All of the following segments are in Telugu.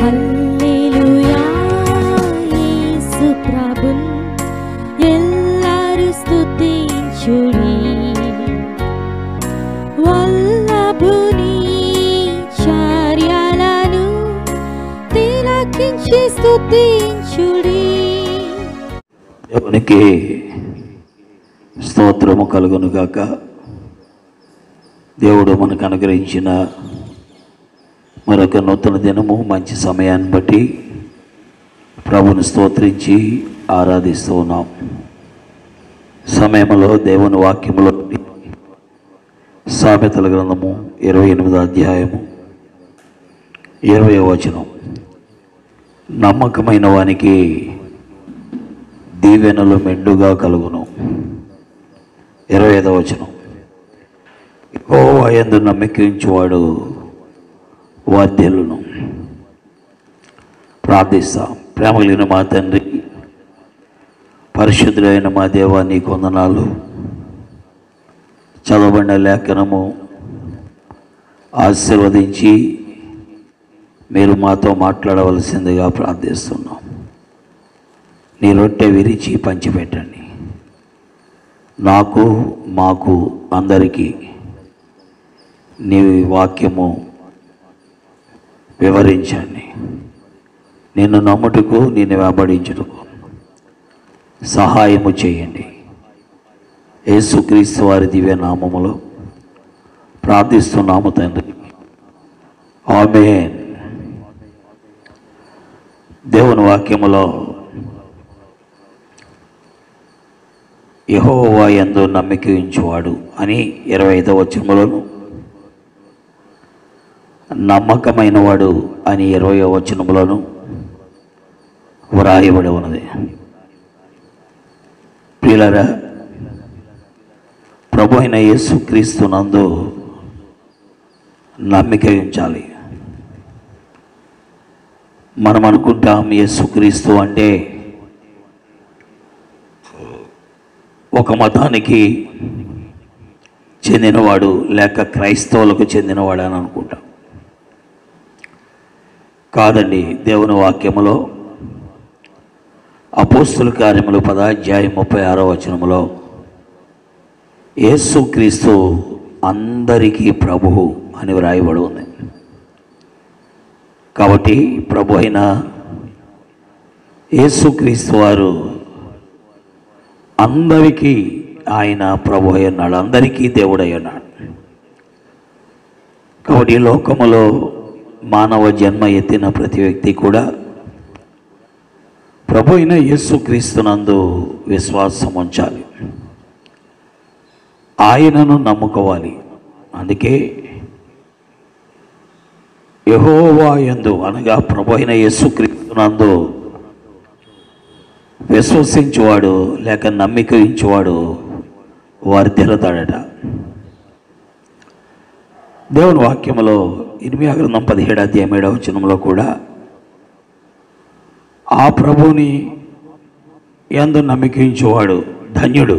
హల్లెలూయా యేసు ప్రభున్ ఎల్లరు స్తుతించుడి వల్లభుని చర్యలను తిలకించి స్తుతించుడి. దేవునికి స్తోత్రము కలుగును గాక. దేవుడు మనకు అనుగ్రహించిన మరొక నూతన దినము, మంచి సమయాన్ని బట్టి ప్రభుని స్తోత్రించి ఆరాధిస్తూ ఉన్నాం. సమయంలో దేవుని వాక్యములో సామెతల గ్రంథము 28వ అధ్యాయము 20వ వచనం, నమ్మకమైన వానికి దీవెనలు మెండుగా కలుగును. 25వ వచనం, యెహోవా యందు నమ్మకించువాడు వర్ధిల్లును. ప్రార్థిస్తాం. ప్రేమ కలిగిన మా తండ్రి, పరిశుద్ధులైన మా దేవా, నీకు వందనాలు. చదవబడిన లేఖనము ఆశీర్వదించి మీరు మాతో మాట్లాడవలసిందిగా ప్రార్థిస్తున్నాం. నీ రొట్టె విరిచి పంచిపెట్టండి. నాకు, మాకు, అందరికీ నీ వాక్యము వివరించండి. నిన్ను నమ్ముటకు, నిన్ను వెంబడించుటకు సహాయము చేయండి. యేసుక్రీస్తు వారి దివ్య నామములో ప్రార్థిస్తున్నాము తండ్రి, ఆమేన్. దేవుని వాక్యములో యెహోవా యందు నమ్మిక ఉంచువాడు అని 25వ వచనములోను, నమ్మకమైన వాడు అని 20వ వచనములోను వ్రాయబడి ఉన్నది. ప్రియులారా, ప్రభు అయిన యేసుక్రీస్తు నందు నమ్మిక ఉంచాలి. మనం అనుకుంటాం యేసుక్రీస్తు అంటే ఒక మతానికి చెందినవాడు లేక క్రైస్తవులకు చెందినవాడు అని అనుకుంటాం. కాదండి. దేవుని వాక్యములో అపోస్తుల కార్యములు 10వ అధ్యాయం 36వ వచనములో యేసుక్రీస్తు అందరికీ ప్రభువు అని వ్రాయబడి ఉంది. కాబట్టి ప్రభు అయిన యేసుక్రీస్తు వారు అందరికీ ఆయన ప్రభు అయి ఉన్నాడు, అందరికీ దేవుడై ఉన్నాడు. కాబట్టి ఈ లోకములో మానవ జన్మ ఎత్తిన ప్రతి వ్యక్తి కూడా ప్రభు అయిన యేసుక్రీస్తునందు విశ్వాసం ఉంచాలి, ఆయనను నమ్ముకోవాలి. అందుకే యెహోవా యందు అనగా ప్రభు అయిన యేసుక్రీస్తునందు విశ్వసించువాడు లేక నమ్మిక ఉంచువాడు వర్ధిల్లుతాడట. దేవుని వాక్యములో ఇర్మీయా గ్రంథం 17వ అధ్యాయం 7వ వచనంలో కూడా ఆ ప్రభువుని యందు నమ్మిక ఉంచువాడు ధన్యుడు,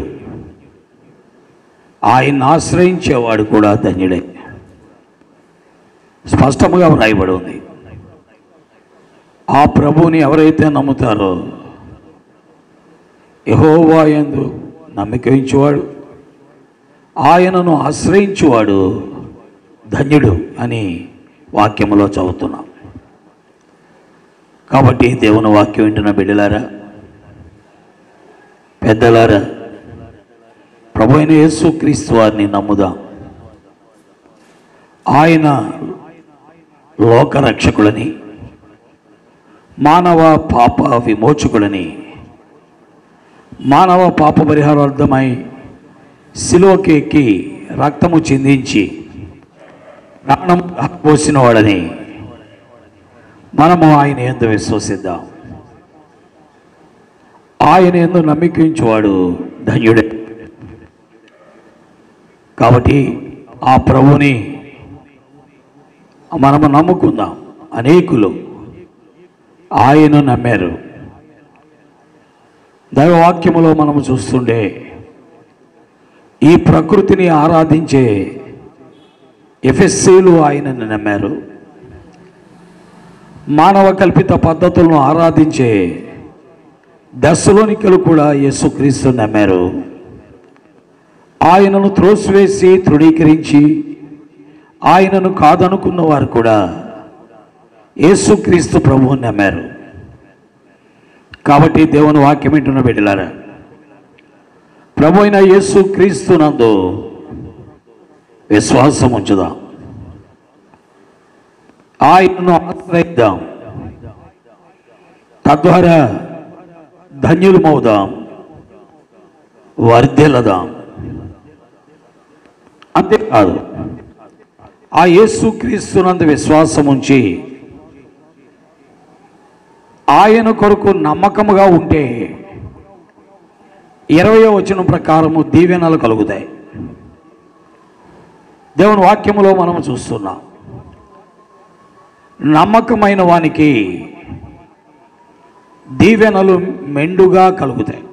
ఆయన్ని ఆశ్రయించేవాడు కూడా ధన్యుడే స్పష్టముగా వ్రాయబడి ఉంది. ఆ ప్రభువుని ఎవరైతే నమ్ముతారో, యెహోవా యందు నమ్మిక ఉంచువాడు, ఆయనను ఆశ్రయించువాడు ధన్యుడు అని వాక్యములో చదువుతున్నాం. కాబట్టి దేవుని వాక్యం వింటున్న బిడ్డలారా, పెద్దలారా, ప్రభు అయిన యేసుక్రీస్తు వారిని నమ్ముదాం. ఆయన లోకరక్షకులని, మానవ పాప విమోచకులని, మానవ పాప పరిహారార్థమై శిలువకి ఎక్కి రక్తము చిందించి ప్రాణం పోసిన వాడని మనము ఆయన యందు విశ్వసిద్దాం. ఆయన యందు నమ్మిక ఉంచువాడు ధన్యుడే. కాబట్టి ఆ ప్రభుని మనము నమ్ముకుందాం. అనేకులు ఆయన నమ్మారు. దైవవాక్యములో మనము చూస్తుంటే ఈ ప్రకృతిని ఆరాధించే ఎఫెస్సీలు ఆయనను నమ్మారు. మానవ కల్పిత పద్ధతులను ఆరాధించే దశలోనికలు కూడా యేసుక్రీస్తు నమ్మారు. ఆయనను త్రోసివేసి తృణీకరించి ఆయనను కాదనుకున్న వారు కూడా యేసుక్రీస్తు ప్రభువుని నమ్మారు. కాబట్టి దేవుని వాక్యం వింటున్న బిడ్డలారా, ప్రభు అయిన యేసుక్రీస్తు నందు విశ్వాసం ఉంచుదాం, ఆయనను ఆశ్రయిద్దాం, తద్వారా ధన్యులమవుదాం, వర్ధిల్లదాం. అంతేకాదు, ఆ యేసుక్రీస్తునందు విశ్వాసం ఉంచి ఆయన కొరకు నమ్మకముగా ఉంటే 20వ వచనం ప్రకారము దీవెనలు కలుగుతాయి. దేవుని వాక్యములో మనం చూస్తున్నాం, నమ్మకమైన వానికి దీవెనలు మెండుగా కలుగుతాయి.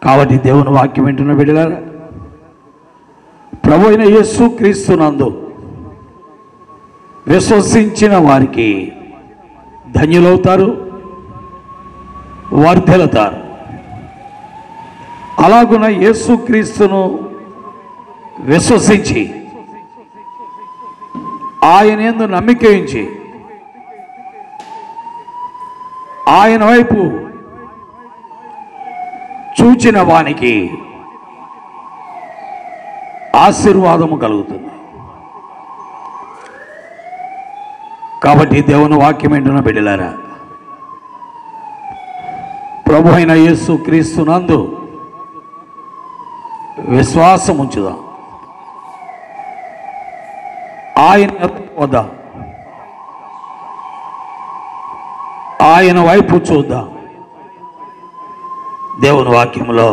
కాబట్టి దేవుని వాక్యం వింటున్న బిడ్డలారా, ప్రభు అయిన యేసుక్రీస్తునందు విశ్వసించిన వారికి ధన్యులవుతారు, వర్ధిల్లుతారు. అలాగున యేసుక్రీస్తును విశ్వసించి ఆయన యందు నమ్మిక ఉంచి ఆయన వైపు చూచిన వానికి ఆశీర్వాదము కలుగుతుంది. కాబట్టి దేవుని వాక్యం వింటున్న బిడ్డలారా, ప్రభు అయిన యేసుక్రీస్తునందు విశ్వాసం ఉంచుదాం, ఆయన వద్దాం, ఆయన వైపు చూద్దాం. దేవుని వాక్యంలో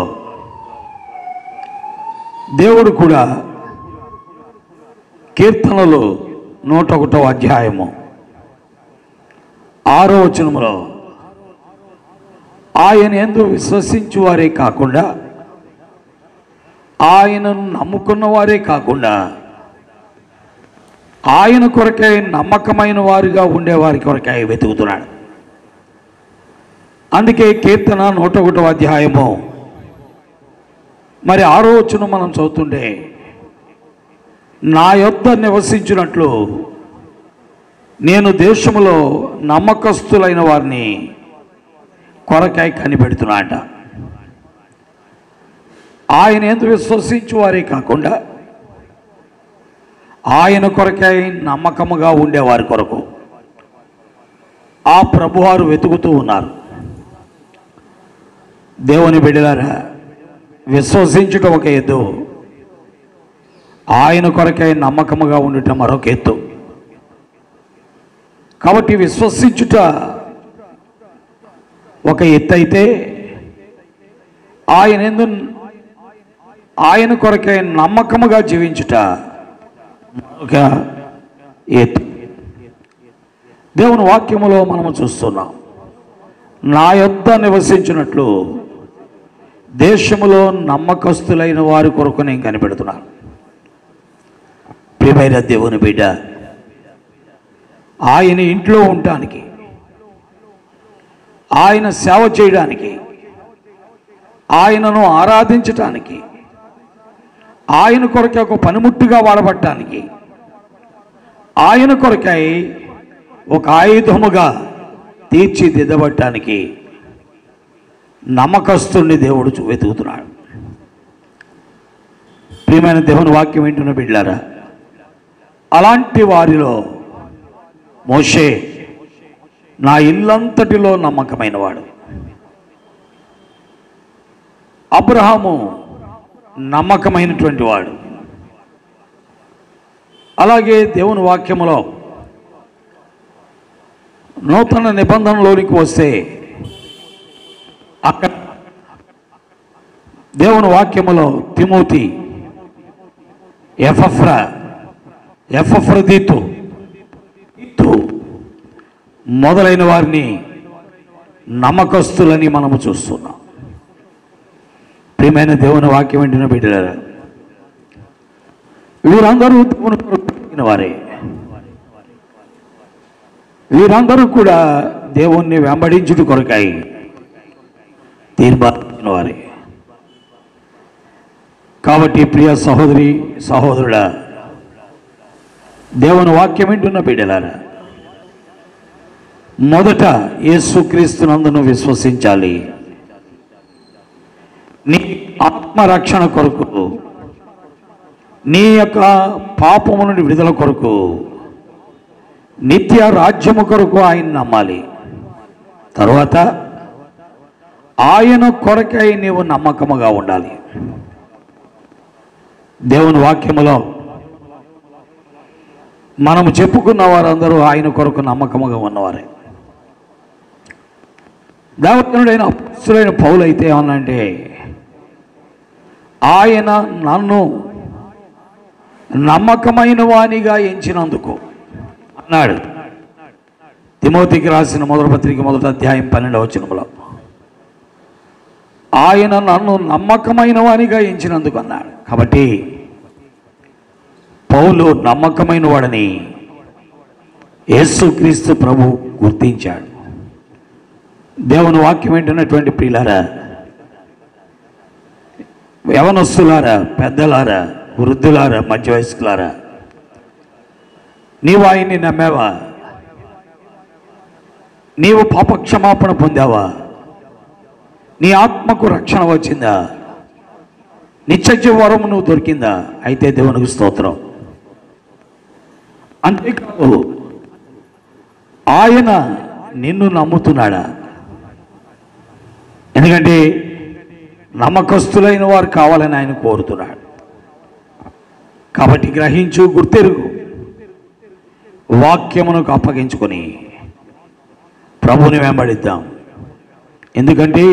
దేవుడు కూడా కీర్తనలు 101వ అధ్యాయము 6వ వచనములో ఆయన యందు విశ్వసించు వారే కాకుండా, ఆయనను నమ్ముకున్న వారే కాకుండా, ఆయన కొరకై నమ్మకమైన వారిగా ఉండేవారి కొరకై వెతుకుతున్నాడు. అందుకే కీర్తన 101వ అధ్యాయము మరి 6వ వచనం మనం చదువుతుంటే, నా యొద్ద నివసించినట్లు నేను దేశములో నమ్మకస్తులైన వారిని కొరకై కనిపెడుతున్నాట. ఆయన యందు విశ్వసించు వారే కాకుండా, ఆయన కొరకై నమ్మకముగా ఉండేవారి కొరకు ఆ ప్రభువారు వెతుకుతూ ఉన్నారు. దేవుని బిడ్డలారా, విశ్వసించుట ఒక ఎత్తు, ఆయన కొరకై నమ్మకముగా ఉండటం మరొక ఎత్తు. కాబట్టి విశ్వసించుట ఒక ఎత్తు అయితే, ఆయన కొరకై నమ్మకముగా జీవించుట మరొక ఎత్తు. దేవుని వాక్యములో మనము చూస్తున్నాం, నా యొద్ద నివసించినట్లు దేశములో నమ్మకస్తులైన వారి కొరకు నేను కనిపెడుతున్నాను. ప్రియమైన దేవుని బిడ్డ, ఆయన ఇంట్లో ఉండటానికి, ఆయన సేవ చేయడానికి, ఆయనను ఆరాధించటానికి, ఆయన కొరకై ఒక పనిముట్టుగా వాడబడటానికి, ఆయన కొరకై ఒక ఆయుధముగా తీర్చిదిద్దబడటానికి నమ్మకస్తుని దేవుడు వెతుకుతున్నాడు. ప్రియమైన దేవుని వాక్యం వింటున్న బిడ్డలారా, అలాంటి వారిలో మోషే నా ఇల్లంతటిలో నమ్మకమైన వాడు. అబ్రహాము నమ్మకమైనటువంటి వాడు. అలాగే దేవుని వాక్యములో నూతన నిబంధనలోనికి వస్తే అక్కడ దేవుని వాక్యములో తిమోతి, ఎపఫ్రదీతు మొదలైన వారిని నమ్మకస్తులని మనము చూస్తున్నాం. ప్రియమైన దేవుని వాక్యం వింటున్న బిడ్డలారా, వీరందరూ దేవుని కొరకు వారే. వీరందరూ కూడా దేవుణ్ణి వెంబడించుట కొరకై తీర్మానించిన వారే. కాబట్టి ప్రియ సహోదరి సహోదరుడా, దేవుని వాక్యం వింటున్న బిడ్డలారా, మొదట యేసుక్రీస్తునందును విశ్వసించాలి. నీ ఆత్మరక్షణ కొరకు, నీ యొక్క పాపము నుండి విడుదల కొరకు, నిత్య రాజ్యము కొరకు ఆయన నమ్మాలి. తరువాత ఆయన కొరకై నీవు నమ్మకముగా ఉండాలి. దేవుని వాక్యములో మనము చెప్పుకున్న వారందరూ ఆయన కొరకు నమ్మకముగా ఉన్నవారే. దేవతనుడైన అపొస్తలుడైన పౌలు అయితే ఏమన్నంటే, ఆయన నన్ను నమ్మకమైన వానిగా ఎంచినందుకు అన్నాడు. తిమోతికి రాసిన మొదటి పత్రిక 1వ అధ్యాయం 12వ వచనములో ఆయన నన్ను నమ్మకమైన వానిగా ఎంచినందుకు అన్నాడు. కాబట్టి పౌలు నమ్మకమైన వాడని యేసుక్రీస్తు ప్రభు గుర్తించాడు. దేవుని వాక్యం వింటున్నటువంటి ప్రియులారా, యవనస్తులారా, పెద్దలారా, వృద్ధులారా, మధ్య వయస్కులారా, నీవు ఆయన్ని నమ్మావా? నీవు పాపక్షమాపణ పొందావా? నీ ఆత్మకు రక్షణ వచ్చిందా? నిత్య వరము నువ్వు దొరికిందా? అయితే దేవునికి స్తోత్రం. అంతేకాదు, ఆయన నిన్ను నమ్ముతున్నాడా? ఎందుకంటే నమ్మకస్తులైన వారు కావాలని ఆయన కోరుతున్నాడు. కాబట్టి గ్రహించు, గుర్తెరుగు, వాక్యమునకు అప్పగించుకొని ప్రభుని వెంబడిద్దాం. ఎందుకంటే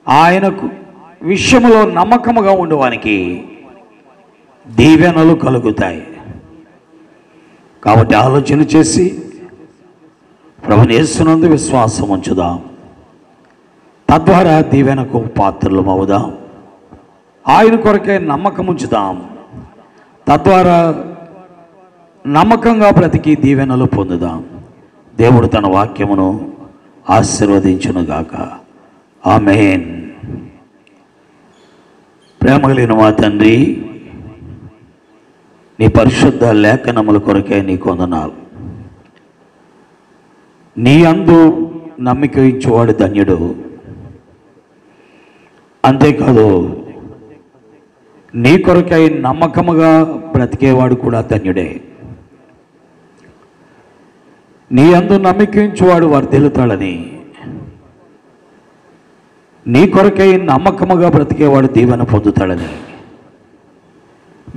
ఆయనకు విషయములో నమ్మకముగా ఉండడానికి దీవెనలు కలుగుతాయి. కాబట్టి ఆలోచన చేసి ప్రభుని యేసునందు విశ్వాసం ఉంచుదాం. తద్వారా దీవెనకు పాత్రలు అవుదాం. ఆయన కొరకే నమ్మకం ఉంచుదాం. తద్వారా నమ్మకంగా బ్రతికి దీవెనలు పొందుదాం. దేవుడు తన వాక్యమును ఆశీర్వదించునుగాక. ఆమేన్. ప్రేమ కలిగిన మా తండ్రి, నీ పరిశుద్ధ లేఖనముల కొరకే నీకు వందనాలు. నీ అందు నమ్మిక ఇచ్చేవాడు ధన్యుడు. అంతేకాదు, నీ కొరకై నమ్మకముగా బ్రతికేవాడు కూడా ధన్యుడే. నీ అందు నమ్మకించువాడు వర్ధిల్లుతాడని, నీ కొరకై నమ్మకముగా బ్రతికేవాడు దీవెన పొందుతాడని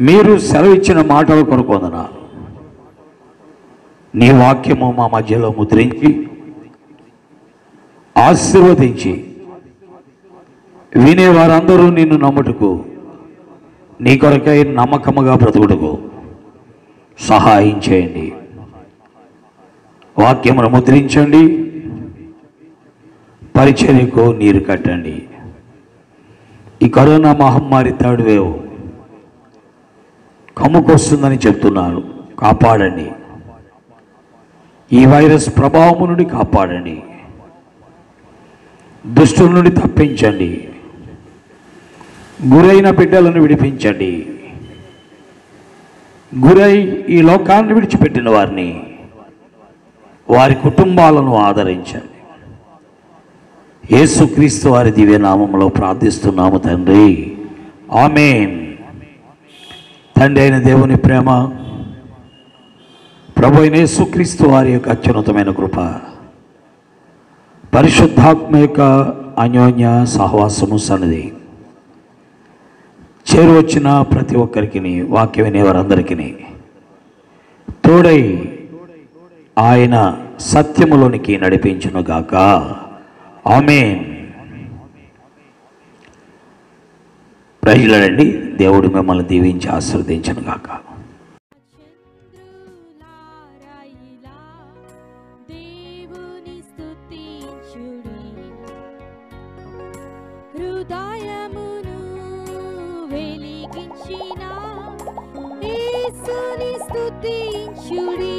మీరు సెలవిచ్చిన మాటల కొరకు వందనాలు. నీ వాక్యము మా మధ్యలో ముద్రించి ఆశీర్వదించి వినేవారందరూ నిన్ను నమ్ముటకు, నీ కొరకై నమ్మకముగా బ్రతుకుటకు సహాయం చేయండి. వాక్యమును ముద్రించండి, పరిచర్యకు నీరు కట్టండి. ఈ కరోనా మహమ్మారి థర్డ్ వేవ్ కమ్ముకొస్తుందని చెప్తున్నారు. కాపాడండి. ఈ వైరస్ ప్రభావం నుండి కాపాడండి. దుష్టుల నుండి తప్పించండి. గురైన బిడ్డలను విడిపించండి. గురై ఈ లోకాన్ని విడిచిపెట్టిన వారిని, వారి కుటుంబాలను ఆదరించండి. యేసుక్రీస్తు వారి దివ్యనామములో ప్రార్థిస్తున్నాము తండ్రి. ఆమేన్. తండ్రి అయిన దేవుని ప్రేమ, ప్రభు అయిన యేసుక్రీస్తు వారి యొక్క అత్యున్నతమైన కృప, పరిశుద్ధాత్మ యొక్క అన్యోన్య సహవాసము సన్నిధి చేరువచ్చిన ప్రతి ఒక్కరికి, వాక్యం వినే వారందరికీ తోడై ఆయన సత్యములోనికి నడిపించునుగాక. ఆమేన్. ప్రజలండి, దేవుడు మిమ్మల్ని దీవించి ఆశీర్వదించునుగాక. దేవుని స్తుతించుడి, హృదయమును వెలిగించిన యేసుని స్తుతించుడి.